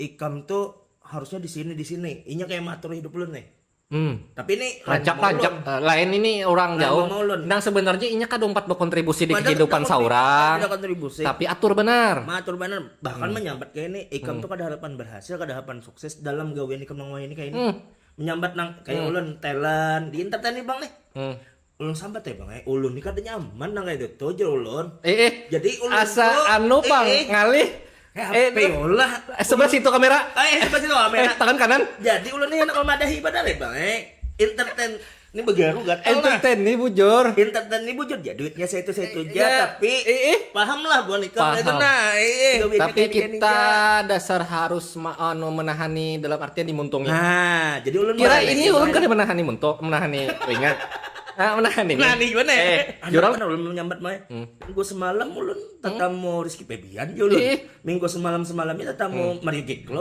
ikam tuh harusnya di sini. Inya kayak matur hidup ulun nih. Tapi ini Rancak lain ini orang jauh. Nang sebenarnya inya kan dompet berkontribusi di kehidupan seorang. Tapi atur benar. Matur benar. Bahkan menyambat kayak ini ikam tuh kada harapan berhasil, kada harapan sukses dalam gawean ikam nang ini kayak ini. Menyambat nang kayak ulun talent di entertain nih Bang nih. Ulun sambat ya Bang, ulun ini kada nyaman nang kayak itu aja ulun. Jadi ulun asa anu Bang ngalih. Ulah Sebelah situ kamera. Sebelah situ kamera. Tangan kanan. Jadi ulun ini anak madahi padahal ya Bang. Entertain ini begaru gatel lah. Entertain nih bujur. Entertain ini bujur ya duitnya saya itu aja tapi paham lah buat ikam itu nah. Tapi kita dasar harus menahani dalam artian dimuntungnya. Nah, jadi ulun kira ini ulun kan menahani muntung, menahani ringan. Menahani. Menahani gimana? Jurang ulun menyambat mah. Minggu semalam ulun tatamu Rizky Febian ulun. Minggu semalam ini tatamu Mario Giklo.